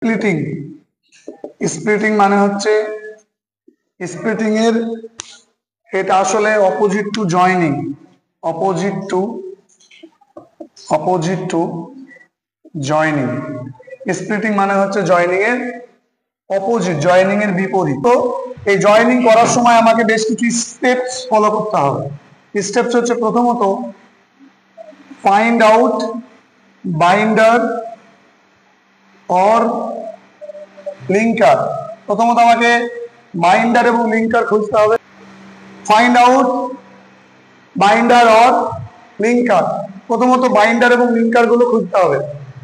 Splitting. Splitting মানে হচ্ছে splitting এর এটা আসলে opposite to joining. Opposite to joining. Splitting মানে হচ্ছে জয়নিং এর অপোজিট, জয়নিং এর বিপরীত। তো এই জয়নিং করার সময় আমাকে বেশ কিছু স্টেপস ফলো করতে হবে। স্টেপস হচ্ছে প্রথমত find out binder or linker. প্রথমত আমাকে বাইন্ডার এবং লিঙ্কার খুঁজতে হবে। Find out binder or linker, প্রথমত বাইন্ডার এবং লিঙ্কার গুলো খুঁজতে হবে।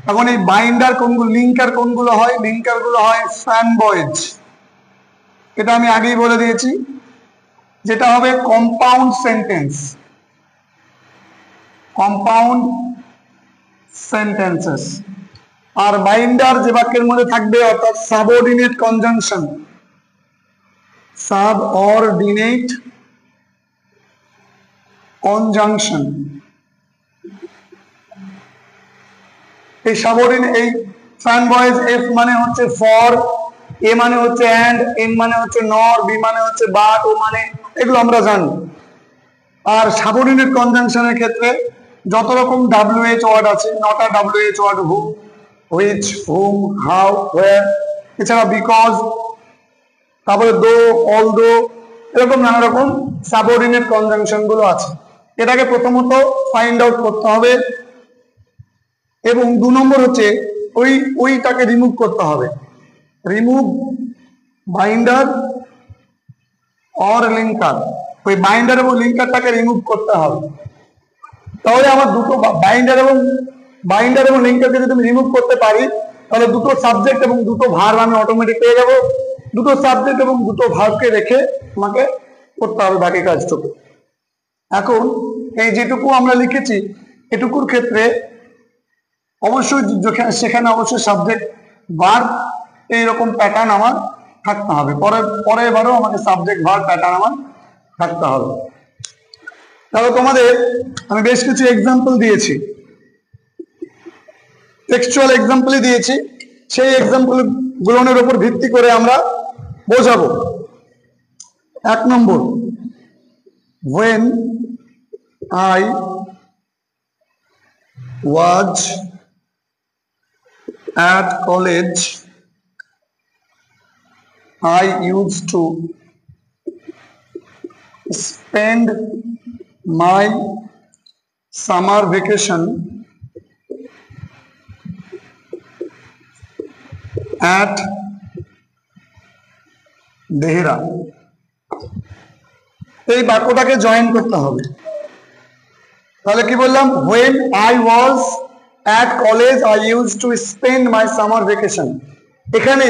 এখন এই বাইন্ডার কোনগুলো, লিঙ্কার কোনগুলো হয়? লিঙ্কার গুলো হয় ফ্যান বয়েজ, এটা আমি আগেই বলে দিয়েছি, যেটা হবে কম্পাউন্ড সেন্টেন্স, কম্পাউন্ড সেন্টেন্সেস। আর বাইন্ডার যে বাক্যের মধ্যে থাকবে অর্থাৎ সাবঅর্ডিনেট কনজাংশন, সাবঅর্ডিনেট কনজাংশন। এই সাবঅর্ডিনেট, এই ফ্যান বয়েজ, এফ মানে হচ্ছে ফর, এ মানে হচ্ছে অ্যান্ড, এন মানে হচ্ছে নর, বি মানে হচ্ছে বাট, ও মানে, এগুলো আমরা জানি। আর সাবঅর্ডিনেট কনজাংশনের ক্ষেত্রে যত রকম WH ওয়ার্ড আছে, নটা WH word, who, which, whom, how, where, এছাড়া বিকজ, তারপরে দো, অল দো, এরকম নানা রকম সাবঅর্ডিনেট কনজাংশন গুলো আছে। এটাকে প্রথমত ফাইন্ড আউট করতে হবে এবং 2 নম্বর হচ্ছে ওইটাকে রিমুভ করতে হবে। রিমুভ বাইন্ডার অর লিঙ্কার, ওই বাইন্ডার এবং লিঙ্কারটাকে রিমুভ করতে হবে। তাহলে আমার দুটো বাইন্ডার এবং লিঙ্কারকে যদি আমি রিমুভ করতে পারি, তাহলে দুটো সাবজেক্ট এবং দুটো ভার্ব আমি অটোমেটিক পেয়ে যাবো। দুটো সাবজেক্ট এবং দুটো ভার্বকে রেখে আমাকে করতে হবে বাকি কাজটুকু। এখন এই যেটুকু আমরা লিখেছি এটুকুর ক্ষেত্রে অবশ্যই সেখানে অবশ্যই সাবজেক্ট ভার্ব এইরকম প্যাটার্ন আমার থাকতে হবে। পরের বারও আমাকে সাবজেক্ট ভার্ব প্যাটার্ন আমার থাকতে হবে। তাহলে তোমাদের আমি বেশ কিছু এক্সাম্পল দিয়েছি, টেক্সচুয়াল এক্সাম্পলই দিয়েছি, সেই এক্সাম্পল গুলোর উপর ভিত্তি করে আমরা বোঝাবো। 1 নম্বর, when I was at college I used to spend my summer vacation at Dehra. এই বাক্যটাকে জয়েন করতে হবে। তাহলে কি বললাম? when I was at college I used to spend my summer vacation। এখানে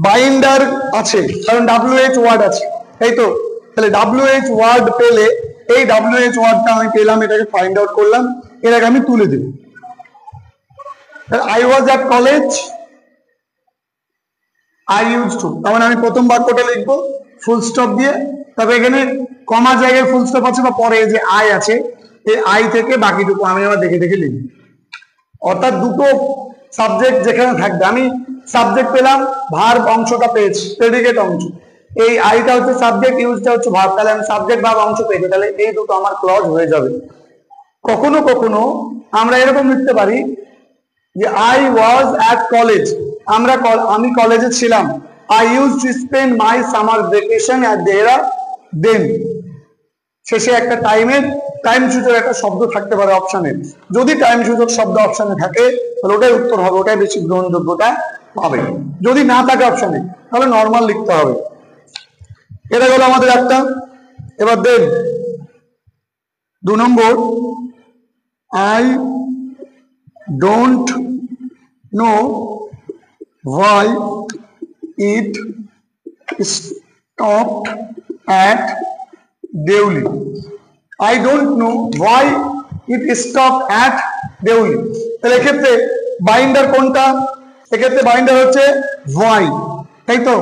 বাইন্ডার আছে কারণ WH ওয়ার্ড আছে, তাই তো? তাহলে WH ওয়ার্ড পেলে এই WH ওয়ার্ডটা আমি পেলাম, এটাকে ফাইন্ড আউট করলাম, এটাকে আমি তুলে দিই। I was at college I used to, তার মানে আমি প্রথম বাক্যটা লিখবো ফুল স্টপ দিয়ে, তবে এখানে কমা জায়গায় ফুল স্টপ আছে বা পরে যে আই আছে, এই আই থেকে বাকিটুকু আমি আবার দেখে দেখে লিখি। অর্থাৎ দুটো সাবজেক্ট যেখানে থাকবে, আমি সাবজেক্ট পেলাম, ভার্ব অংশটা পেয়েছি, প্রেডিকেট অংশ, এই আইটা হচ্ছে সাবজেক্ট, ইউজটা হচ্ছে ভার্ব, তাহলে আমি সাবজেক্ট ভার্ব অংশ পেয়েছি, তাহলে এই দুটো আমার ক্লজ হয়ে যাবে। কখনো কখনো আমরা এরকম লিখতে পারি যে আই ওয়াজ অ্যাট কলেজ, আমি কলেজে ছিলাম। I use to spend my summer vacation at Dehradun. শেষে একটা টাইম সূচক একটা শব্দ থাকতে পারে অপশনে, যদি টাইম সূচক শব্দ অপশনে থাকে তাহলে ওটাই উত্তর হবে, ওটাই বেশি গ্রহণযোগ্যতা পাবে। যদি না থাকে অপশনে তাহলে নর্মাল লিখতে হবে। এটা হলো আমাদের একটা। এবার দেন 2 নম্বর, I don't know why it stopped at Deoli। I don't know why it stopped at Deoli। তাহলে এক্ষেত্রে বাইন্ডার কোনটা? এক্ষেত্রে বাইন্ডার হচ্ছে why, তাই তো?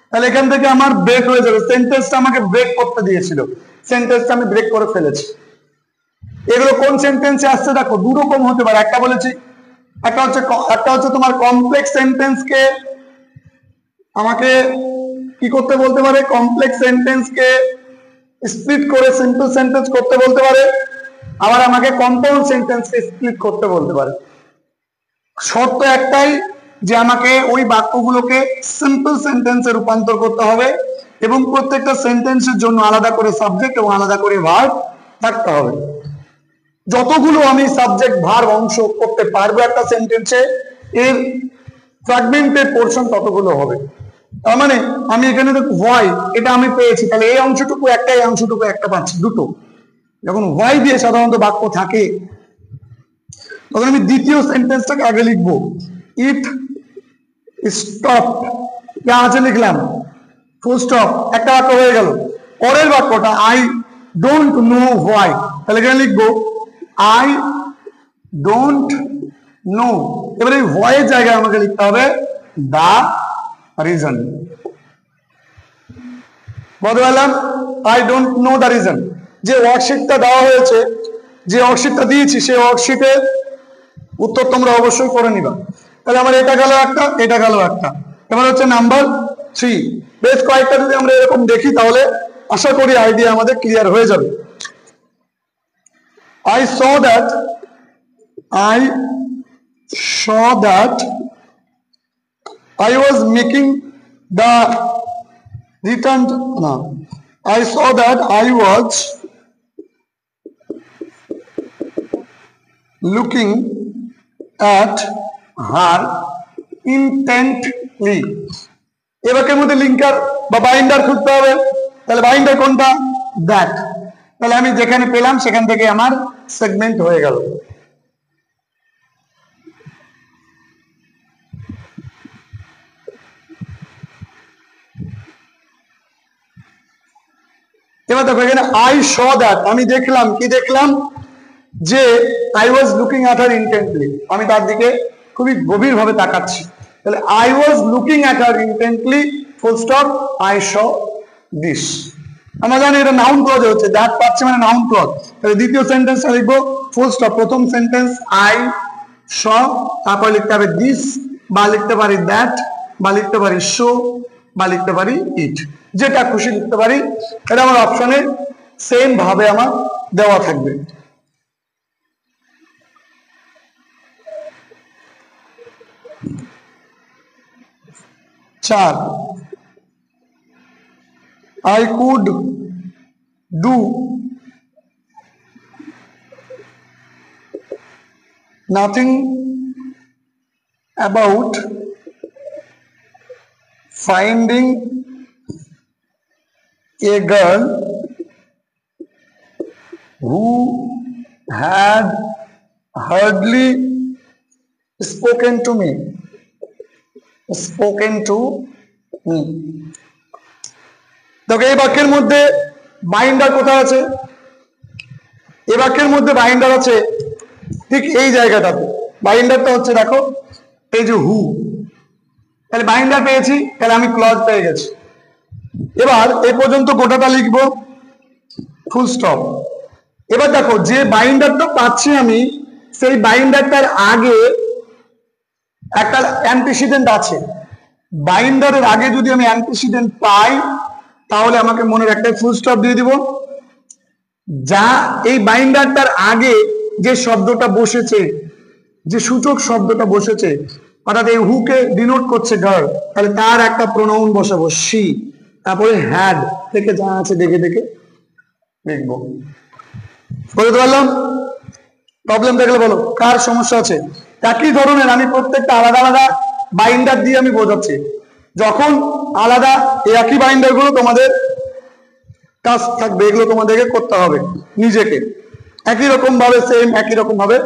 তাহলে এখান থেকে আমার ব্রেক হয়ে যাবে, সেন্টেন্সটা আমাকে ব্রেক করতে দিয়েছিল, সেন্টেন্সটা আমি ব্রেক করে ফেলেছি। এগুলো কোন সেন্টেন্সে আসছে দেখো, 2 রকম হতে পারে। একটা বলেছি একটা হচ্ছে তোমার কমপ্লেক্স সেন্টেন্স কে আমাকে কি করতে বলতে পারে, কমপ্লেক্স সেন্টেন্স কে স্প্লিট করে সিম্পল সেন্টেন্স করতে বলতে পারে, আবার আমাকে কম্পাউন্ড সেন্টেন্স কে স্প্লিট করতে বলতে পারে। শর্ত একটাই যে আমাকে ওই বাক্যগুলোকে সিম্পল সেন্টেন্সে রূপান্তর করতে হবে এবং প্রত্যেকটা সেন্টেন্সের জন্য আলাদা করে সাবজেক্ট এবং আলাদা করে ভার্ব থাকতে হবে। যতগুলো আমি সাবজেক্ট ভার্ব অংশ করতে পারবো একটা সেন্টেন্সে, এর ফ্র্যাগমেন্টেড পোরশন ততগুলো হবে। তার মানে আমি এখানে দেখো হোয়াই, এটা আমি পেয়েছি, তাহলে এই অংশটুকু একটা, এই অংশটুকু একটা পাচ্ছি, দুটো। যখন হোয়াই দিয়ে সাধারণত বাক্য থাকে তখন আমি দ্বিতীয় সেন্টেন্সটাকে আগে লিখবো, ইট স্টপড, যা আছে লিখলাম, ফুল স্টপ, একটা বাক্য হয়ে গেল। পরের বাক্যটা আই ডোন্ট নো হোয়াই, তাহলে এখানে লিখবো আই ডোন্ট নো। এবার এই হোয়াইয়ের জায়গায় আমাকে লিখতে হবে দা রিজন। বলতে পারলাম I don't know the reason. যে ওয়ার্কশিটটা দেওয়া হয়েছে, যে ওয়ার্কশিটটা দিয়েছি, সেই ওয়ার্কশিটের উত্তর তোমরা অবশ্যই করে নিবা। তাহলে আমার এটা গেল একটা, এটা গেল একটা। এবার হচ্ছে নাম্বার 3। বেশ কয়েকটা যদি আমরা এরকম দেখি তাহলে আশা করি আইডিয়া আমাদের ক্লিয়ার হয়ে যাবে। I saw that I was making the return. No, I saw that I was looking at her intently. এবারের মধ্যে লিঙ্কার বা বাইন্ডার খুঁজতে হবে। তাহলে বাইন্ডার কোনটা? দ্যাট। তাহলে আমি যেখানে পেলাম সেখান থেকে আমার সেগমেন্ট হয়ে গেল। এবার দেখো এখানে আই স দ্যাট, আমি দেখলাম, কি দেখলাম? যে I was looking at her ইন্টেন্টলি, আমি তার দিকে খুবই গভীর ভাবে তাকাচ্ছি। তাহলে I was looking at her ইন্টেন্টলি, full stop, I saw this. আমরা জানি এটা নাউন ক্লজে হচ্ছে, দ্যাট পাচ্ছি মানে নাউন ক্লজ। তাহলে দ্বিতীয় সেন্টেন্সটা লিখবো ফুল স্টপ। প্রথম সেন্টেন্স আই স, তারপর লিখতে হবে দিস, বা লিখতে পারি দ্যাট, বা লিখতে পারি শো, বা লিখতে পারি ইট, যেটা খুশি লিখতে পারি। এটা আমার অপশনে সেম ভাবে আমার দেওয়া থাকবে। চার, I could do nothing about finding a girl who had hardly spoken to me. দেখো এই বাক্যের মধ্যে বাইন্ডার কোথায় আছে? এই বাক্যের মধ্যে বাইন্ডার আছে ঠিক এই জায়গাটাতে। বাইন্ডারটা হচ্ছে দেখো এই যে হু, তাহলে বাইন্ডার পেয়েছি, তাহলে আমি ক্লজ পেয়ে গেছি। এবার এই পর্যন্ত গোটাটা লিখবো, ফুল স্টপ। এবার দেখো যে বাইন্ডারটা পাচ্ছি আমি, সেই বাইন্ডারটার আগে একটা অ্যান্টিসিডেন্ট আছে। বাইন্ডারের আগে যদি আমি অ্যান্টিসিডেন্ট পাই তাহলে আমাকে মনের একটা ফুল স্টপ দিয়ে দিব। যা এই বাইন্ডারটার আগে যে শব্দটা বসেছে, যে সূচক শব্দটা বসেছে, অর্থাৎ এই হুকে ডিনোট করছে গার্ল, তাহলে তার একটা প্রোনাউন বসাবো শি, তারপরে হ্যাড থেকে যা আছে দেখে দেখে লিখবো। বলতে পারলাম? প্রবলেম দেখলে বলো কার সমস্যা আছে? একই ধরনের আমি প্রত্যেকটা আলাদা আলাদা বাইন্ডার দিয়ে আমি বোঝাচ্ছি। যখন আলাদা একই বাইন্ডার গুলো তোমাদের কাজ থাকবে, এগুলো তোমাদেরকে করতে হবে নিজেকে, একই রকম ভাবে সেম একই রকম ভাবে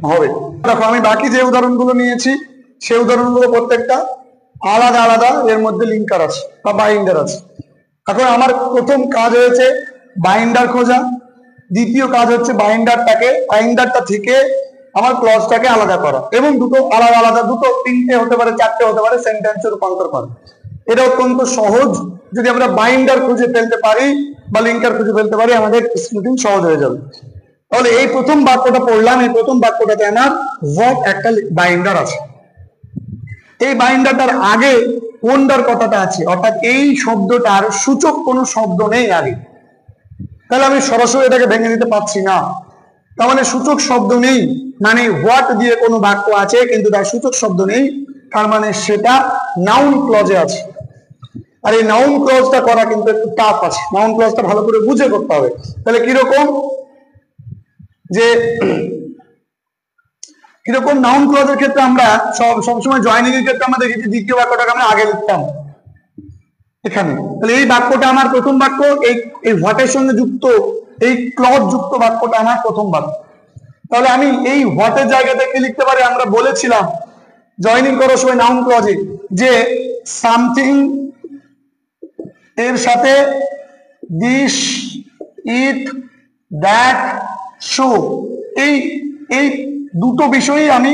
হবে। দেখো আমি বাকি যে উদাহরণগুলো নিয়েছি সেই উদাহরণগুলো প্রত্যেকটা আলাদা আলাদা এর মধ্যে লিঙ্কার আছে বা বাইন্ডার আছে। এখন আমার প্রথম কাজ হয়েছে বাইন্ডার খোঁজা, দ্বিতীয় কাজ হচ্ছে বাইন্ডারটা থেকে আমার ক্লজটাকে আলাদা করা, এবং দুটো আলাদা আলাদা, দুটো তিনটে হতে পারে, চারটে হতে পারে, সেন্টেন্সে রূপান্তর করা। এটা অত্যন্ত সহজ। যদি আমরা বাইন্ডার খুঁজে ফেলতে পারি বা লিঙ্কার খুঁজে ফেলতে পারি, আমাদের স্মুথিং সহজ হয়ে যাবে। তাহলে এই প্রথম বাক্যটা পড়লাম, এই প্রথম বাক্যটাতে আমার ভার্ব একটা বাইন্ডার আছে। এই বাইন্ডারটার আগে ওন্ডার কথাটা আছে, অর্থাৎ এই শব্দটার সূচক কোনো শব্দ নেই আগে। তাহলে আমি সরাসরি এটাকে ভেঙে দিতে পারছি না। তাহলে সূচক শব্দ নেই মানে হোয়াট দিয়ে কোনো বাক্য আছে কিন্তু তার সূচক শব্দ নেই, তার মানে সেটা নাউন ক্লজে আছে। আর এই নাউন ক্লজটা করা কিন্তু একটু টাফ আছে, নাউন ক্লজটা ভালো করে বুঝে করতে হবে। তাহলে কিরকম যে কিরকম নাউন ক্লজের ক্ষেত্রে আমরা সবসময় জয়েনিং এর ক্ষেত্রে আমরা দেখেছি দ্বিতীয় বাক্যটাকে আমরা আগে লিখতাম এখানে। তাহলে এই বাক্যটা আমার প্রথম বাক্য, এই হোয়াটের সঙ্গে যুক্ত এই ক্লজ যুক্ত বাক্যটা আমার প্রথম বাক্য। তাহলে আমি এই হোয়াটের জায়গাতে কি লিখতে পারি, আমরা বলেছিলাম জয়েনিং করার সময় নাউন ক্লজে যে সামথিং এর সাথে দিস, ইট, দ্যাট, শো, এই দুটো বিষয়ই আমি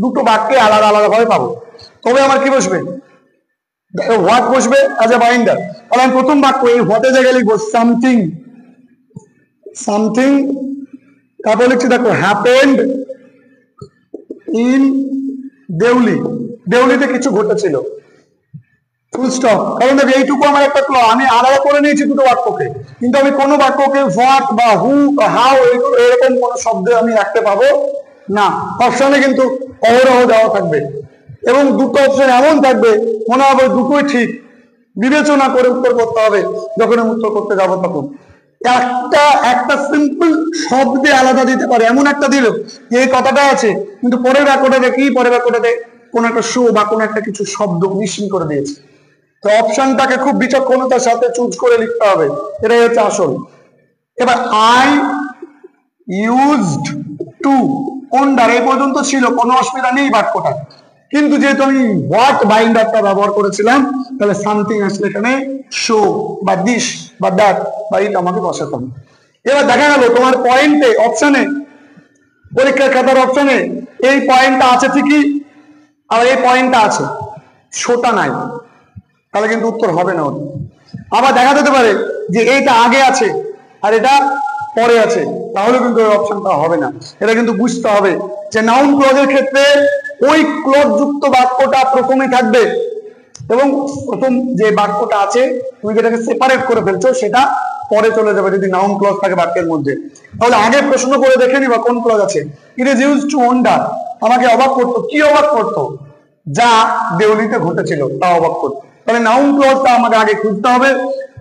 দুটো বাক্যে আলাদা আলাদা ভাবে পাবো। তবে আমার কি বসবে, হোয়াট বসবে অ্যাজ এ বাইন্ডার। তাহলে আমি প্রথম বাক্য এই হোয়াটের জায়গায় লিখবো সামথিং, সামথিং, তারপরে লিখছি দেখো হ্যাপেন্ড ইন দেউলি, দেউলিতে কিছু ঘটেছিল, ফুল স্টপ। কারণ দেখো এইটুকু আমার একটা ক্লজ, আমি আলাদা করে নিয়েছি দুটো বাক্যকে, কিন্তু আমি কোনো বাক্যকে হোয়াট বা হু বা হাউ এরকম কোনো শব্দ আমি রাখতে পাবো না। অপশনে কিন্তু অহরহ দেওয়া থাকবে এবং দুটো অপশন এমন থাকবে মনে হবে দুটোই ঠিক, বিবেচনা করে উত্তর করতে হবে। যখন আমি উত্তর করতে যাবো তখন একটা সিম্পল শব্দে আলাদা দিতে পারে এমন একটা দিল এই কথাটা আছে, কিন্তু পরের বাক্যটাতে কি, পরের বাক্যটাতে কোন একটা শো বা কোন একটা কিছু শব্দ মিশিং করে দিয়েছে। তো অপশনটাকে খুব বিচক্ষণতার সাথে চুজ করে লিখতে হবে, এটাই হচ্ছে আসল। এবার আই ইউজড টু, ওন্ডার এই পর্যন্ত ছিল, কোনো অসুবিধা নেই বাক্যটা, কিন্তু যেহেতু আমি হোয়াট বাইন্ডারটা ব্যবহার করেছিলাম তাহলে সামথিং আসলে এখানে শো বা দিস বা দ্যাট বা ইট আমাকে বসাতে হবে। এবার দেখা গেল তোমার পয়েন্টে অপশনে, পরীক্ষার খাতার অপশনে এই পয়েন্টটা আছে ঠিকই, আর এই পয়েন্টটা আছে, শোটা নাই, তাহলে কিন্তু উত্তর হবে না। আবার দেখা যেতে পারে যে এইটা আগে আছে আর এটা পরে আছে, তাহলে কিন্তু ওই অপশনটা হবে না। এটা কিন্তু বুঝতে হবে যে নাউন ক্লজের ক্ষেত্রে ওই ক্লজ যুক্ত বাক্যটা প্রথমে থাকবে এবং প্রথম যে বাক্যটা আছে তুমি যেটাকে সেপারেট করে ফেলছো সেটা পরে চলে যাবে যদি নাউন ক্লজ থাকে বাক্যের মধ্যে। তাহলে আগে প্রশ্ন করে দেখে নিবা কোন ক্লজ আছে। It is used to wonder, আমাকে অবাক করতো, কি অবাক করতো, যা দেউলিতে ঘটেছিল তা অবাক করতো। তাহলে নাউন ক্লজটা আমাকে আগে খুঁজতে হবে,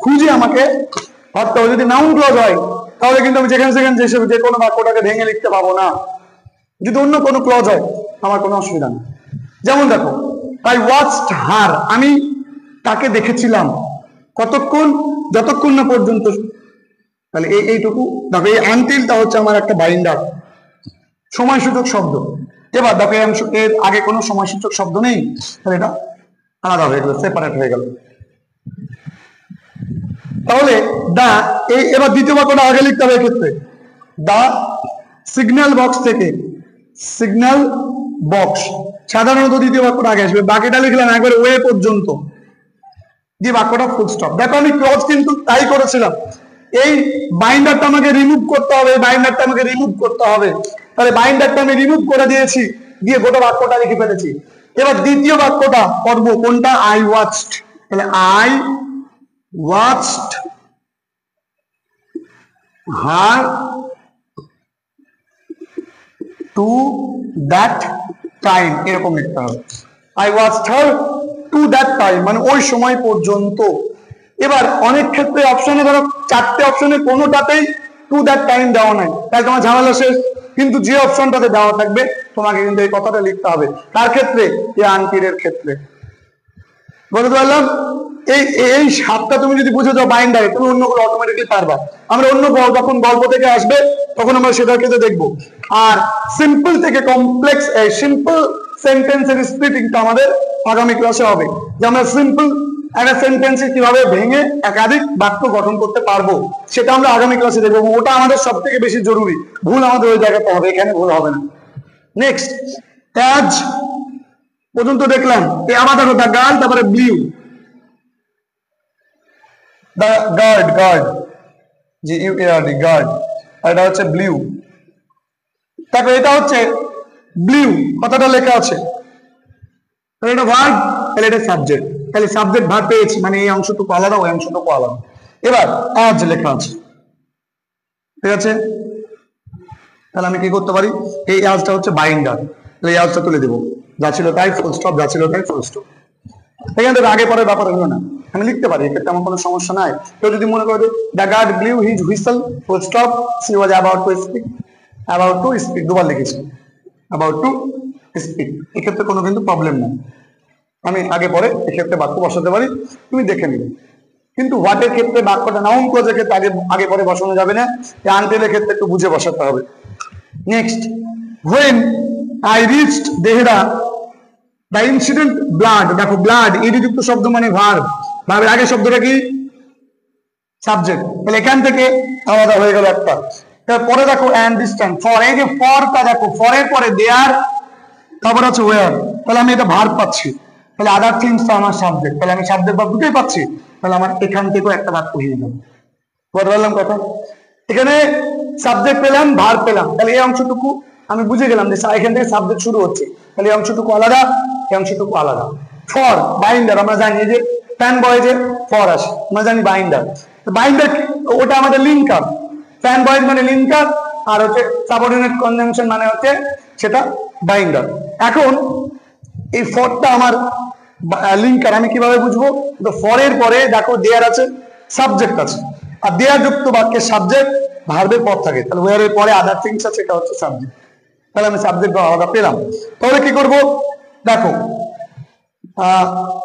খুঁজে আমাকে ভাবতে হবে। যদি নাউন ক্লজ হয় তাহলে কিন্তু আমি যেখানে সেখানে যে কোনো বাক্যটাকে ভেঙে লিখতে পাবো না। যদি অন্য কোনো ক্লজ হয় আমার কোনো অসুবিধা নেই। যেমন দেখো আই ওয়াচড হার, আমি তাকে দেখেছিলাম, কতক্ষণ, যতক্ষণ না পর্যন্ত। তাহলে এইটুকু দেখো, এই আনটিলটা হচ্ছে আমার একটা বাইন্ডার, সময়সূচক শব্দ। এবার দেখো এর আগে কোনো সময়সূচক শব্দ নেই, তাহলে এটা আলাদা হয়ে গেল, সেপারেট হয়ে গেল। তাহলে দা, এবার দ্বিতীয় বাক্যটা আগে লিখতে হবে এক্ষেত্রে, দা সিগন্যাল বক্স থেকে, সিগন্যাল বক্স সাধারণত দ্বিতীয় বাক্যটা আগে আসবে। বাকিটা লিখলাম একবার ওয়ে পর্যন্ত দিয়ে বাক্যটা ফুল স্টপ। দেখো আমি ক্লজ কিন্তু তাই করেছিলাম, এই বাইন্ডারটা আমাকে রিমুভ করতে হবে, বাইন্ডারটা আমাকে রিমুভ করতে হবে। তাহলে বাইন্ডারটা আমি রিমুভ করে দিয়েছি, দিয়ে গোটা বাক্যটা লিখে ফেলেছি। এবার দ্বিতীয় বাক্যটা করবো কোনটা, আই ওয়াচড। তাহলে I watched her to that time, এরকম লিখতে হবে। I watched her to that time মানে ওই সময় পর্যন্ত। এবার অনেক ক্ষেত্রে অপশনে ধরো চারটে অপশনে কোনোটাতেই টু দ্যাট টাইম দেওয়া নাই, তাই তোমার ঝামেলা শেষ। কিন্তু যে অপশনটাতে দেওয়া থাকবে তোমাকে কিন্তু এই কথাটা লিখতে হবে। তার ক্ষেত্রে এই আনটির ক্ষেত্রে বলতে পারলাম। এই সাতটা তুমি যদি বুঝে যাও বাইন্ডারে, তুমি অন্যগুলো অটোমেটিকলি পারবা। আমরা অন্য যখন গল্প থেকে আসবে তখন আমরা সেটার ক্ষেত্রে দেখবো। আর সিম্পল থেকে কমপ্লেক্স, সিম্পল সেন্টেন্সের স্প্লিটিংটা আমাদের আগামী ক্লাসে হবে, যে আমরা সিম্পল একটা সেন্টেন্সে কিভাবে ভেঙে একাধিক বাক্য গঠন করতে পারবো সেটা আমরা আগামী ক্লাসে দেখবো। ওটা আমাদের সব থেকে বেশি জরুরি, ভুল আমাদের ওই জায়গাতে হবে, এখানে ভুল হবে না। নেক্সট অ্যাজ পর্যন্ত দেখলাম, আবার দেখো দা গার্ল, তারপরে ব্লিউ, দা গার্ড, গার্ড, GUARD, গার্ড, আর এটা হচ্ছে ব্লিউ। দেখো এটা হচ্ছে ব্লু, কথাটা লেখা আছে, এটা ভার্ব, তাহলে এটা সাবজেক্ট, তাহলে সাবজেক্ট ভার্ব পেয়েছি, মানে এই অংশটুকু আলাদা, ওই অংশটুকু আলাদা। এবার অ্যাজ লেখা আছে, ঠিক আছে, তাহলে আমি কি করতে পারি, এই অ্যাজটা হচ্ছে বাইন্ডার, তাহলে এই অ্যাজটা তুলে দেবো, যা ছিল তাই ফুল স্টপ, যা ছিল তাই ফুল স্টপ। এখান থেকে আগে পরে ব্যাপার হলো না, আমি লিখতে পারি, এক্ষেত্রে আমার কোনো সমস্যা নাই। কেউ যদি মনে করে the guard blew his whistle full stop, she was about to speak, about to speak দুবার লিখেছি, অ্যাবাউট টু স্পিক, এক্ষেত্রে কোনো কিন্তু প্রবলেম নেই, আমি আগে পরে এক্ষেত্রে বাক্য বসাতে পারি, তুমি দেখে নিবে। কিন্তু হোয়াটের ক্ষেত্রে বাক্যটা নাউন ক্লজের ক্ষেত্রে আগে পরে বসানো যাবে না, আনটিলের ক্ষেত্রে একটু বুঝে বসাতে হবে। Next, when I reached Dehra the incident blood, দেখো ব্লাড ইডি যুক্ত শব্দ মানে ভার্ব, ভার্বের আগে শব্দটা কি সাবজেক্ট, তাহলে এখান থেকে আলাদা হয়ে গেল একটা। তারপরে দেখো and distance, ফর, এই যে ফরটা দেখো, ফরের পরে দেয়ার, তারপর আছে ওয়ার, তাহলে আমি এটা ভার্ব পাচ্ছি, তাহলে আদার থিংস তো আমার সাবজেক্ট, তাহলে আমি সাবজেক্ট ভার্ব দুটোই পাচ্ছি, তাহলে আমার এখান থেকেও একটা বাক্য হয়ে গেল। বুঝতে পারলাম কথা, এখানে সাবজেক্ট পেলাম, ভার্ব পেলাম, তাহলে এই অংশটুকু আমি বুঝে গেলাম যে এখান থেকে সাবজেক্ট শুরু হচ্ছে, তাহলে এই অংশটুকু আলাদা, এই অংশটুকু আলাদা। ফর, বাইন্ডার, আমরা জানি যে ফ্যান বয়েজে ফর আসে, আমরা জানি বাইন্ডার, বাইন্ডার ওটা আমাদের লিঙ্কার, ফ্যান বয়েজ মানে লিঙ্কার, আর হচ্ছে সাবঅর্ডিনেট কনজাংশন মানে হচ্ছে সেটা বাইন্ডার। এখন এই ফরটা আমার লিঙ্কার, আমি কিভাবে বুঝবো, তো ফরের পরে দেখো দেয়ার আছে, সাবজেক্ট আছে, আর দেয়ার যুক্ত বাক্যের সাবজেক্ট ভার্বের পর থাকে, তাহলে ওয়ারের পরে আদার থিংস আছে, এটা হচ্ছে সাবজেক্ট, তাহলে আমি সাবজেক্ট আলাদা পেলাম। তাহলে কি করব, দেখো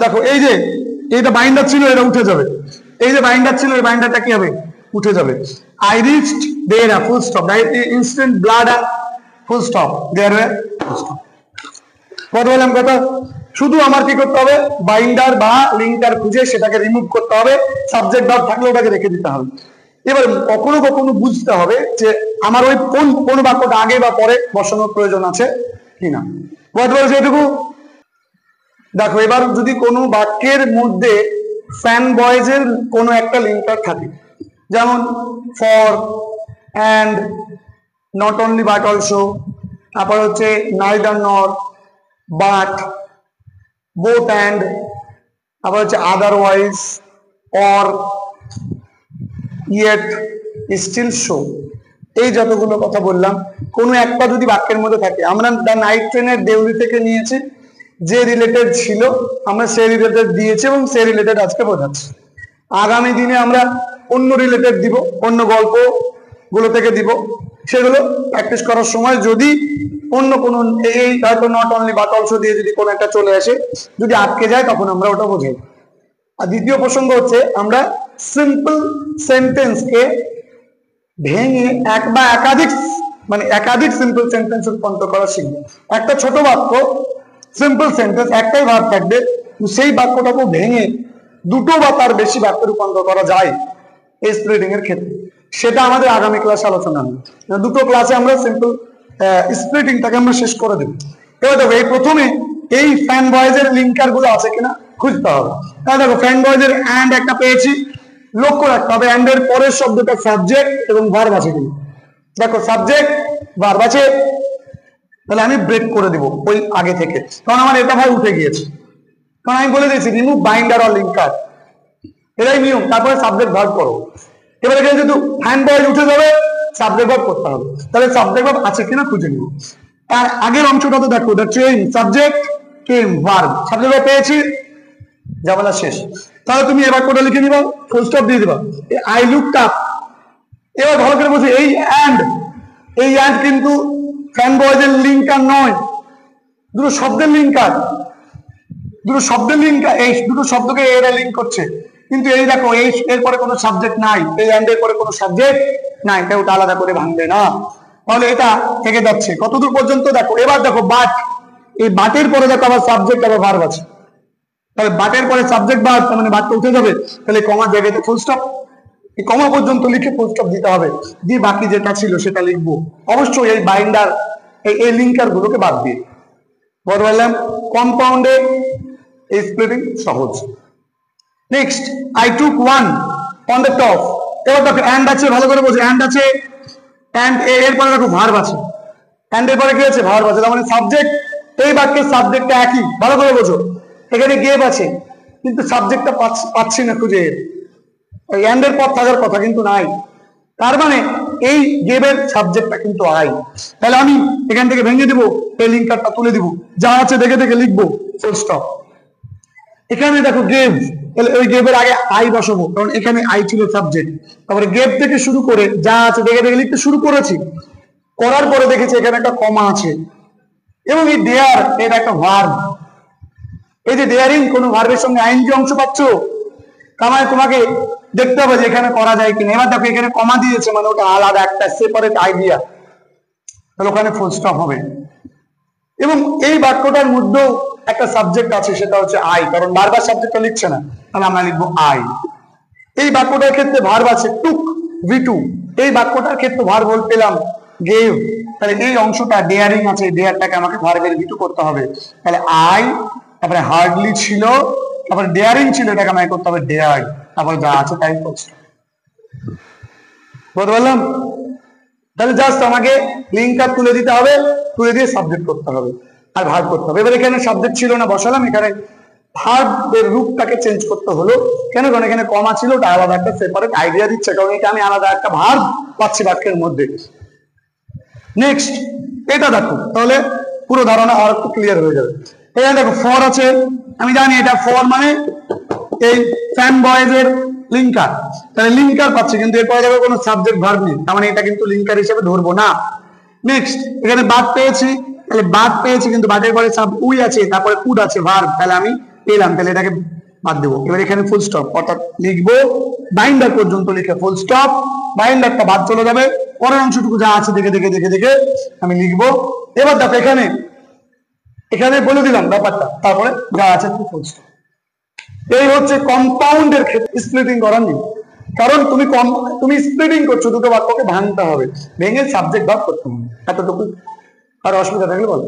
দেখো এই যে এইটা বাইন্ডার ছিল, এটা উঠে যাবে, এই যে বাইন্ডার ছিল, এই বাইন্ডারটা কি হবে, উঠে যাবে। I reached there full stop, instant blood full stop, there full stop. কথা বললাম কথা, শুধু আমার কি করতে হবে, বাইন্ডার বা লিঙ্কার খুঁজে সেটাকে রিমুভ করতে হবে, সাবজেক্ট ভার্ব থাকলে ওটাকে রেখে দিতে হবে। এবার কখনো কখনো বুঝতে হবে যে আমার ওই কোন বাক্যটা আগে বা পরে বসানোর প্রয়োজন আছে কিনা, বুঝতে পারছো এটুকু। দেখো এবার যদি কোনো বাক্যের মধ্যে ফ্যান বয়েজের কোনো একটা লিঙ্কার থাকে, যেমন for, and, not only but also, তারপর হচ্ছে neither nor, but, both and, আবার হচ্ছে otherwise, or, yet, still so, এই যতগুলো কথা বললাম, কোনো একটা যদি বাক্যের মধ্যে থাকে, আমরা দ্য নাইট ট্রেনের দেউলি থেকে নিয়েছি, যে রিলেটেড ছিল আমরা সেই রিলেটেড দিয়েছি এবং সেই রিলেটেড আজকে বোঝাচ্ছি। আগামী দিনে আমরা অন্য রিলেটেড দিব, অন্য গল্প গুলো থেকে দিব, সেগুলো প্র্যাকটিস করার সময় যদি অন্য কোনো এই হয়তো নট অনলি বাট অলসো দিয়ে যদি কোনো একটা চলে আসে, যদি আটকে যায়, তখন আমরা ওটা বোঝাই। আর দ্বিতীয় প্রসঙ্গ হচ্ছে আমরা সিম্পল সেন্টেন্সকে ভেঙে এক বা একাধিক মানে একাধিক সিম্পল সেন্টেন্স রূপান্তর করা শিখবো। একটা ছোট বাক্য সিম্পল সেন্টেন্স, একটাই ভার্ব থাকবে, সেই বাক্যটাকে ভেঙে দুটো বা তার বেশি বাক্যে রূপান্তর করা যায় এই স্প্লিটিং এর ক্ষেত্রে, সেটা আমাদের আগামী ক্লাসে আলোচনা হবে। দুটো ক্লাসে আমরা সিম্পল স্প্লিটিংটাকে আমরা শেষ করে দেবো। এবার দেখো এই প্রথমে এই ফ্যান বয়েজের লিঙ্কার গুলো আছে কিনা খুঁজতে হবে। তাহলে দেখো ফ্যান বয়েজের অ্যান্ড একটা পেয়েছি, লক্ষ্য রাখতে হবে অ্যান্ড এর পরের শব্দটা সাবজেক্ট এবং ভার্ব আছে কিনা। দেখো সাবজেক্ট ভার্ব আছে, তাহলে আমি ব্রেক করে দিব ওই আগে থেকে, কারণ আমার এটা ভাই উঠে গিয়েছে, কারণ আমি বলে দিয়েছি রিমুভ বাইন্ডার অর লিঙ্কার, এটাই নিয়ম। তারপরে সাবজেক্ট ভার্ব করো। এবার এখানে যেহেতু ফ্যান বয়েজ উঠে যাবে, সাবজেক্ট ভার্ব করতে হবে, তাহলে সাবজেক্ট ভার্ব আছে কিনা খুঁজে নিব। আর আগের অংশটা তো দেখো, the train, subject, came, verb, subject verb পেয়েছি, ঝামেলা শেষ। তাহলে তুমি এবার কোটা লিখে নিবা, ফুল স্টপ দিয়ে দিবা, আই লুকড আপ। এবার ভালো করে বলছি এই অ্যান্ড কিন্তু ফ্যান বয়েজের লিঙ্কার নয়, দুটো শব্দের লিঙ্কার, দুটো শব্দের লিঙ্কার, এই দুটো শব্দকে এরা লিঙ্ক করছে। কিন্তু এই দেখো এই এর পরে কোনো সাবজেক্ট নাই, এই অ্যান্ড এর পরে কোনো সাবজেক্ট নাই, তাই ওটা আলাদা করে ভাঙবে না, তাহলে এটা থেকে যাচ্ছে কতদূর পর্যন্ত। দেখো এবার দেখো বাট, এই বাটের পরে দেখো আবার সাবজেক্ট আবার ভার্ব আছে, তাহলে বাটের পরে সাবজেক্ট ভার্ব, তার মানে বাটটা উঠে যাবে, তাহলে কমার জায়গাতে ফুল স্টপ, এই কমা পর্যন্ত লিখে ফুল স্টপ দিতে হবে, দিয়ে বাকি যেটা ছিল সেটা লিখবো, অবশ্যই এই বাইন্ডার এই লিঙ্কার গুলোকে বাদ দিয়ে। বললাম কম্পাউন্ডে এই স্প্লিটিং সহজ। Next, I took one on the top. এবার দেখো অ্যান্ড আছে, ভালো করে বলছি অ্যান্ড আছে, অ্যান্ড এর পরে দেখো ভার্ব আছে, অ্যান্ড এর পরে কি আছে ভার্ব আছে, তার মানে সাবজেক্ট, এই বাক্যের সাবজেক্টটা একই, ভালো করে বোঝো। এখানে গেভ আছে কিন্তু সাবজেক্টটা পাচ্ছি না খুঁজে, ওই অ্যান্ড এর পর থাকার কথা কিন্তু নাই, তার মানে এই গেভের সাবজেক্টটা কিন্তু আই। তাহলে আমি এখান থেকে ভেঙে দিব, এই লিঙ্কারটা তুলে দিব, যা আছে দেখে দেখে লিখবো, ফুল স্টপ। এখানে দেখো গেভ, তাহলে ওই গেভের আগে আই বসাবো, কারণ এখানে আই ছিল সাবজেক্ট। তারপরে গেভ থেকে শুরু করে যা আছে দেখে দেখে লিখতে শুরু করেছি, করার পরে দেখেছি এখানে একটা কমা আছে, এবং এই দেয়ার এটা একটা ভার্ব। এই যে দেয়ারিং কোন ভার্বের সঙ্গে আইনজি অংশ পাচ্ছ, তার মানে তোমাকে দেখতে হবে যে এখানে করা যায় কিনা। এবার দেখো এখানে কমা দিয়েছে, মানে ওটা আলাদা একটা সেপারেট আইডিয়া, তাহলে ওখানে ফুল স্টপ হবে। এবং এই বাক্যটার মধ্যেও একটা সাবজেক্ট আছে, সেটা হচ্ছে আই, কারণ বারবার সাবজেক্টটা লিখছে না, তাহলে আমরা লিখবো আই। এই বাক্যটার ক্ষেত্রে ভার্ব আছে টুক, ভি2। এই বাক্যটার ক্ষেত্রে ভার্ব পেলাম গেভ, তাহলে এই অংশটা ডেয়ারিং আছে, ডেয়ারটাকে আমাকে ভার্বের ভি2 করতে হবে। তাহলে আই, তারপরে হার্ডলি ছিল, তারপরে ডেয়ারিং ছিল, এটাকে আমাকে করতে হবে ডেয়ার, তারপর যা আছে তাই করছে। বলতে পারলাম? তাহলে জাস্ট আমাকে লিঙ্কটা তুলে দিতে হবে, তুলে দিয়ে সাবজেক্ট করতে হবে আর ভার্ব করতে হবে। এবার এখানে সাবজেক্ট ছিল না, বসালাম, এখানে ভার্বের রূপটাকে চেঞ্জ করতে হলো। কেন? কারণ এখানে কমা ছিল, ওটা আলাদা একটা সেপারেট আইডিয়া দিচ্ছে, কারণ এটা আমি আলাদা একটা ভার্ব পাচ্ছি বাক্যের মধ্যে। নেক্সট এটা দেখো, তাহলে পুরো ধারণা আর একটু ক্লিয়ার হয়ে যাবে। এখানে দেখো ফর আছে, আমি জানি এটা ফর মানে এই ফ্যান বয়েজ এর লিঙ্কার, তাহলে লিঙ্কার পাচ্ছি, কিন্তু এরপরে দেখো কোনো সাবজেক্ট ভার্ব নেই, তার মানে এটা কিন্তু লিঙ্কার হিসেবে ধরবো না। নেক্সট এখানে বাদ পেয়েছি, তাহলে বাদ পেয়েছি কিন্তু বাদের পরে সাব উই আছে, তারপরে কুড আছে ভার্ব, তাহলে আমি পেলাম, তাহলে এটাকে বাদ দেবো। এবার এখানে ফুল স্টপ, অর্থাৎ লিখবো বাইন্ডার পর্যন্ত লিখে ফুল স্টপ, বাইন্ডারটা বাদ চলে যাবে, পরের অংশটুকু যা আছে দেখে দেখে দেখে দেখে আমি লিখবো। এবার দেখো এখানে এখানে বলে দিলাম ব্যাপারটা, তারপরে যা আছে ফুল স্টপ। এই হচ্ছে কম্পাউন্ডের ক্ষেত্রে স্প্লিটিং করার নিয়ম, কারণ তুমি স্প্লিটিং করছো, দুটো বাক্যকে ভাঙতে হবে, ভেঙে সাবজেক্ট ভাগ করতে হবে, এতটুকু। আর অসুবিধা থাকলে বলো।